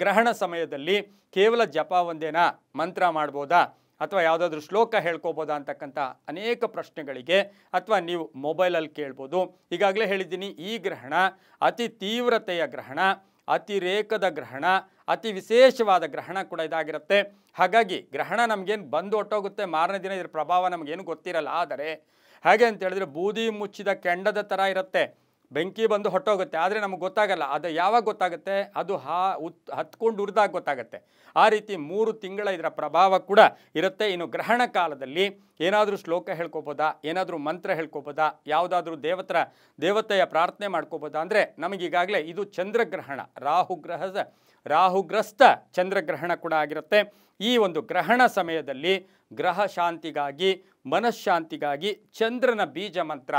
ಗ್ರಹಣ ಸಮಯದಲ್ಲಿ ಕೇವಲ ಜಪ ಒಂದೇನಾ, ಮಂತ್ರ ಮಾಡ್ಬೋದಾ, ಅಥವಾ ಯಾವುದಾದ್ರೂ ಶ್ಲೋಕ ಹೇಳ್ಕೋಬೋದಾ ಅಂತಕ್ಕಂಥ ಅನೇಕ ಪ್ರಶ್ನೆಗಳಿಗೆ ಅಥವಾ ನೀವು ಮೊಬೈಲಲ್ಲಿ ಕೇಳ್ಬೋದು. ಈಗಾಗಲೇ ಹೇಳಿದ್ದೀನಿ, ಈ ಗ್ರಹಣ ಅತಿ ತೀವ್ರತೆಯ ಗ್ರಹಣ, ಅತಿರೇಕದ ಗ್ರಹಣ, ಅತಿ ವಿಶೇಷವಾದ ಗ್ರಹಣ ಕೂಡ ಇದಾಗಿರುತ್ತೆ. ಹಾಗಾಗಿ ಗ್ರಹಣ ನಮಗೇನು ಬಂದು ಹೊಟ್ಟೋಗುತ್ತೆ, ಮಾರನೇ ದಿನ ಇದರ ಪ್ರಭಾವ ನಮಗೇನು ಗೊತ್ತಿರಲ್ಲ. ಆದರೆ ಹಾಗೆ ಅಂತ ಹೇಳಿದ್ರೆ ಬೂದಿ ಮುಚ್ಚಿದ ಕೆಂಡದ ಥರ ಇರುತ್ತೆ, ಬೆಂಕಿ ಬಂದು ಹೊಟ್ಟೋಗುತ್ತೆ, ಆದರೆ ನಮಗೆ ಗೊತ್ತಾಗಲ್ಲ. ಅದು ಯಾವಾಗ ಗೊತ್ತಾಗುತ್ತೆ? ಅದು ಹತ್ಕೊಂಡು ಉರಿದಾಗ ಗೊತ್ತಾಗುತ್ತೆ. ಆ ರೀತಿ 3 ತಿಂಗಳ ಇದರ ಪ್ರಭಾವ ಕೂಡ ಇರುತ್ತೆ. ಇನ್ನು ಗ್ರಹಣ ಕಾಲದಲ್ಲಿ ಏನಾದರೂ ಶ್ಲೋಕ ಹೇಳ್ಕೊಬೋದಾ, ಏನಾದರೂ ಮಂತ್ರ ಹೇಳ್ಕೊಬೋದಾ, ಯಾವುದಾದ್ರೂ ದೇವತೆಯ ಪ್ರಾರ್ಥನೆ ಮಾಡ್ಕೋಬೋದಾ ಅಂದರೆ ನಮಗೀಗಾಗಲೇ ಇದು ಚಂದ್ರಗ್ರಹಣ, ರಾಹುಗ್ರಸ್ತ ಚಂದ್ರಗ್ರಹಣ ಕೂಡ ಆಗಿರುತ್ತೆ. ಈ ಒಂದು ಗ್ರಹಣ ಸಮಯದಲ್ಲಿ ಗ್ರಹ ಶಾಂತಿಗಾಗಿ, ಮನಃಶಾಂತಿಗಾಗಿ ಚಂದ್ರನ ಬೀಜ ಮಂತ್ರ,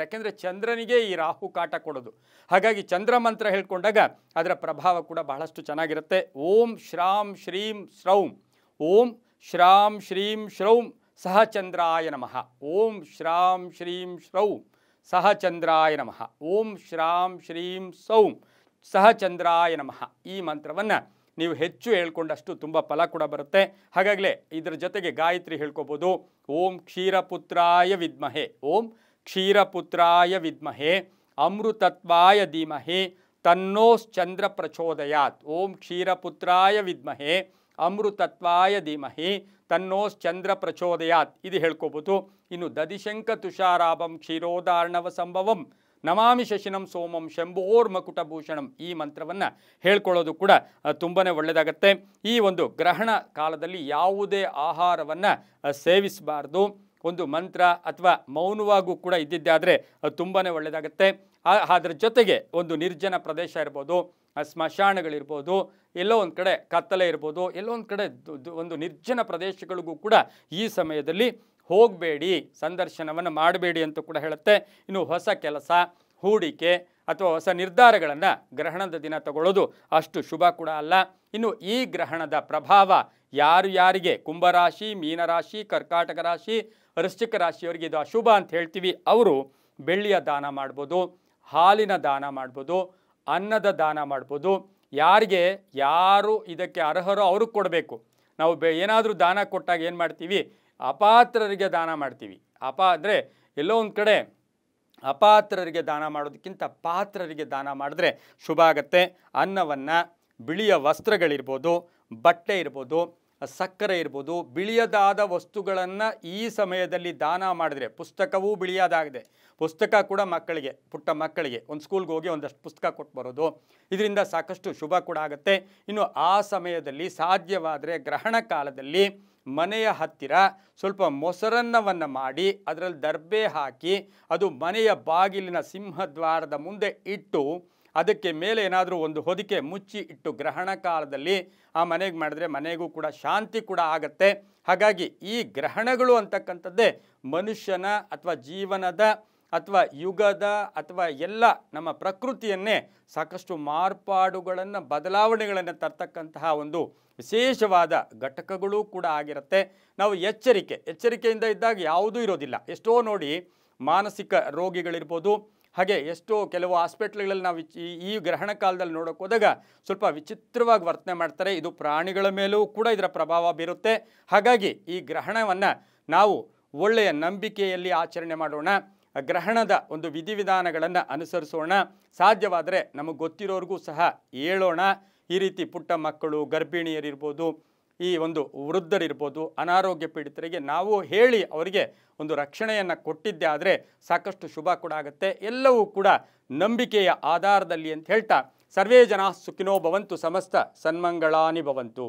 ಯಾಕೆಂದರೆ ಚಂದ್ರನಿಗೆ ಈ ರಾಹು ಕಾಟ ಕೊಡೋದು. ಹಾಗಾಗಿ ಚಂದ್ರ ಮಂತ್ರ ಹೇಳ್ಕೊಂಡಾಗ ಅದರ ಪ್ರಭಾವ ಕೂಡ ಬಹಳಷ್ಟು ಚೆನ್ನಾಗಿರುತ್ತೆ. ಓಂ ಶ್ರಾಂ ಶ್ರೀಂ ಶ್ರೌಂ, ಓಂ ಶ್ರಾಂ ಶ್ರೀಂ ಶ್ರೌಂ ಸಹ ಚಂದ್ರಾಯ ನಮಃ, ಓಂ ಶ್ರಾಂ ಶ್ರೀಂ ಶ್ರೌಂ ಸಹ ಚಂದ್ರಾಯ ನಮಃ, ಓಂ ಶ್ರಾಂ ಶ್ರೀಂ ಸೌಂ ಸಹ ಚಂದ್ರಾಯ ನಮಃ. ಈ ಮಂತ್ರವನ್ನು ನೀವು ಹೆಚ್ಚು ಹೇಳ್ಕೊಂಡಷ್ಟು ತುಂಬ ಫಲ ಕೂಡ ಬರುತ್ತೆ. ಹಾಗಾಗಲೇ ಇದರ ಜೊತೆಗೆ ಗಾಯತ್ರಿ ಹೇಳ್ಕೊಬೋದು. ಓಂ ಕ್ಷೀರಪುತ್ರಾಯ ವಿದ್ಮಹೆ, ಓಂ ಕ್ಷೀರಪುತ್ರಾಯ ವಿದ್ಮಹೆ ಅಮೃತತ್ವಾಯ ಧೀಮಹಿ ತನ್ನೋಶ್ಚಂದ್ರ ಪ್ರಚೋದಯಾತ್, ಓಂ ಕ್ಷೀರಪುತ್ರಾಯ ವಿದ್ಮಹೆ ಅಮೃತತ್ವಾಯ ಧೀಮಹಿ ತನ್ನೋಶ್ಚಂದ್ರ ಪ್ರಚೋದಯಾತ್ ಇದು ಹೇಳ್ಕೊಬೋದು. ಇನ್ನು ದದಿಶಂಕ ತುಷಾರಾಭಂ ಕ್ಷೀರೋದಾರ್ಣವ ಸಂಭವಂ ನಮಾಮಿ ಶಶಿನಂ ಸೋಮಂ ಶಂಭೋರ್ಮಕುಟಭೂಷಣಂ ಈ ಮಂತ್ರವನ್ನು ಹೇಳ್ಕೊಳ್ಳೋದು ಕೂಡ ತುಂಬಾ ಒಳ್ಳೆಯದಾಗತ್ತೆ. ಈ ಒಂದು ಗ್ರಹಣ ಕಾಲದಲ್ಲಿ ಯಾವುದೇ ಆಹಾರವನ್ನು ಸೇವಿಸಬಾರ್ದು. ಒಂದು ಮಂತ್ರ ಅಥವಾ ಮೌನವಾಗೂ ಕೂಡ ಇದ್ದಿದ್ದಾದರೆ ಅದು ತುಂಬಾ ಒಳ್ಳೆಯದಾಗತ್ತೆ. ಅದರ ಜೊತೆಗೆ ಒಂದು ನಿರ್ಜನ ಪ್ರದೇಶ ಇರ್ಬೋದು, ಸ್ಮಶಾನಗಳಿರ್ಬೋದು, ಎಲ್ಲೋ ಒಂದು ಕಡೆ ಕತ್ತಲೆ ಇರ್ಬೋದು, ಎಲ್ಲೋ ಒಂದು ಕಡೆ ಒಂದು ನಿರ್ಜನ ಪ್ರದೇಶಗಳಿಗೂ ಕೂಡ ಈ ಸಮಯದಲ್ಲಿ ಹೋಗಬೇಡಿ, ಸಂದರ್ಶನವನ್ನು ಮಾಡಬೇಡಿ ಅಂತ ಕೂಡ ಹೇಳುತ್ತೆ. ಇನ್ನು ಹೊಸ ಕೆಲಸ, ಹೂಡಿಕೆ ಅಥವಾ ಹೊಸ ನಿರ್ಧಾರಗಳನ್ನು ಗ್ರಹಣದ ದಿನ ತಗೊಳ್ಳೋದು ಅಷ್ಟು ಶುಭ ಕೂಡ ಅಲ್ಲ. ಇನ್ನು ಈ ಗ್ರಹಣದ ಪ್ರಭಾವ ಯಾರಿಗೆ ಕುಂಭರಾಶಿ, ಮೀನರಾಶಿ, ಕರ್ಕಾಟಕ ರಾಶಿ, ವೃಶ್ಚಿಕ ರಾಶಿಯವರಿಗೆ ಇದು ಅಶುಭ ಅಂತ ಹೇಳ್ತೀವಿ. ಅವರು ಬೆಳ್ಳಿಯ ದಾನ ಮಾಡ್ಬೋದು, ಹಾಲಿನ ದಾನ ಮಾಡ್ಬೋದು, ಅನ್ನದ ದಾನ ಮಾಡ್ಬೋದು. ಯಾರು ಇದಕ್ಕೆ ಅರ್ಹರೋ ಅವ್ರಿಗೆ ಕೊಡಬೇಕು. ನಾವು ಏನಾದರೂ ದಾನ ಕೊಟ್ಟಾಗ ಏನು ಮಾಡ್ತೀವಿ? ಅಪಾತ್ರರಿಗೆ ದಾನ ಮಾಡ್ತೀವಿ. ಅಂದರೆ ಎಲ್ಲೋ ಒಂದು ಕಡೆ ಅಪಾತ್ರರಿಗೆ ದಾನ ಮಾಡೋದಕ್ಕಿಂತ ಪಾತ್ರರಿಗೆ ದಾನ ಮಾಡಿದ್ರೆ ಶುಭ ಆಗುತ್ತೆ. ಅನ್ನವನ್ನು, ಬಿಳಿಯ ವಸ್ತ್ರಗಳಿರ್ಬೋದು, ಬಟ್ಟೆ ಇರ್ಬೋದು, ಸಕ್ಕರೆ ಇರ್ಬೋದು, ಬಿಳಿಯದಾದ ವಸ್ತುಗಳನ್ನು ಈ ಸಮಯದಲ್ಲಿ ದಾನ ಮಾಡಿದ್ರೆ, ಪುಸ್ತಕವೂ ಬಿಳಿಯದಾಗಿದೆ, ಪುಸ್ತಕ ಕೂಡ ಪುಟ್ಟ ಮಕ್ಕಳಿಗೆ ಒಂದು ಸ್ಕೂಲ್ಗೆ ಹೋಗಿ ಒಂದಷ್ಟು ಪುಸ್ತಕ ಕೊಟ್ಟು ಬರೋದು, ಇದರಿಂದ ಸಾಕಷ್ಟು ಶುಭ ಕೂಡ ಆಗುತ್ತೆ. ಇನ್ನು ಆ ಸಮಯದಲ್ಲಿ ಸಾಧ್ಯವಾದರೆ ಗ್ರಹಣ ಕಾಲದಲ್ಲಿ ಮನೆಯ ಹತ್ತಿರ ಸ್ವಲ್ಪ ಮೊಸರನ್ನವನ್ನು ಮಾಡಿ ಅದರಲ್ಲಿ ದರ್ಬೆ ಹಾಕಿ ಅದು ಮನೆಯ ಬಾಗಿಲಿನ ಸಿಂಹದ್ವಾರದ ಮುಂದೆ ಇಟ್ಟು ಅದಕ್ಕೆ ಮೇಲೆ ಏನಾದರೂ ಒಂದು ಹೊದಿಕೆ ಮುಚ್ಚಿ ಇಟ್ಟು ಗ್ರಹಣ ಕಾಲದಲ್ಲಿ ಆ ಮನೆಗೆ ಮಾಡಿದ್ರೆ ಮನೆಗೂ ಕೂಡ ಶಾಂತಿ ಕೂಡ ಆಗತ್ತೆ. ಹಾಗಾಗಿ ಈ ಗ್ರಹಣಗಳು ಅಂತಕ್ಕಂಥದ್ದೇ ಮನುಷ್ಯನ ಅಥವಾ ಜೀವನದ ಅಥವಾ ಯುಗದ ಅಥವಾ ಎಲ್ಲ ನಮ್ಮ ಪ್ರಕೃತಿಯನ್ನೇ ಸಾಕಷ್ಟು ಮಾರ್ಪಾಡುಗಳನ್ನು, ಬದಲಾವಣೆಗಳನ್ನು ತರ್ತಕ್ಕಂತಹ ಒಂದು ವಿಶೇಷವಾದ ಘಟಕಗಳು ಕೂಡ ಆಗಿರುತ್ತೆ. ನಾವು ಎಚ್ಚರಿಕೆಯಿಂದ ಇದ್ದಾಗ ಯಾವುದೂ ಇರೋದಿಲ್ಲ. ಎಷ್ಟೋ ನೋಡಿ ಮಾನಸಿಕ ರೋಗಿಗಳಿರ್ಬೋದು, ಹಾಗೆ ಎಷ್ಟೋ ಕೆಲವು ಹಾಸ್ಪಿಟ್ಲ್ಗಳಲ್ಲಿ ನಾವು ಈ ಗ್ರಹಣ ಕಾಲದಲ್ಲಿ ನೋಡೋಕೆ ಹೋದಾಗ ಸ್ವಲ್ಪ ವಿಚಿತ್ರವಾಗಿ ವರ್ತನೆ ಮಾಡ್ತಾರೆ. ಇದು ಪ್ರಾಣಿಗಳ ಮೇಲೂ ಕೂಡ ಇದರ ಪ್ರಭಾವ ಬೀರುತ್ತೆ. ಹಾಗಾಗಿ ಈ ಗ್ರಹಣವನ್ನು ನಾವು ಒಳ್ಳೆಯ ನಂಬಿಕೆಯಲ್ಲಿ ಆಚರಣೆ ಮಾಡೋಣ, ಗ್ರಹಣದ ಒಂದು ವಿಧಿವಿಧಾನಗಳನ್ನು ಅನುಸರಿಸೋಣ, ಸಾಧ್ಯವಾದರೆ ನಮಗೆ ಗೊತ್ತಿರೋರಿಗೂ ಸಹ ಹೇಳೋಣ. ಈ ರೀತಿ ಪುಟ್ಟ ಮಕ್ಕಳು, ಗರ್ಭಿಣಿಯರಿರ್ಬೋದು, ಈ ಒಂದು ವೃದ್ಧರಿರ್ಬೋದು, ಅನಾರೋಗ್ಯ ಪೀಡಿತರಿಗೆ ನಾವು ಹೇಳಿ ಅವರಿಗೆ ಒಂದು ರಕ್ಷಣೆಯನ್ನು ಕೊಟ್ಟಿದ್ದೆ ಆದರೆ ಸಾಕಷ್ಟು ಶುಭ ಕೂಡ ಆಗುತ್ತೆ. ಎಲ್ಲವೂ ಕೂಡ ನಂಬಿಕೆಯ ಆಧಾರದಲ್ಲಿ ಅಂತ ಹೇಳ್ತಾ ಸರ್ವೇ ಜನ ಸುಖಿನೋ ಭವಂತು, ಸಮಸ್ತ ಸನ್ಮಂಗಳಾನಿ ಭವಂತು.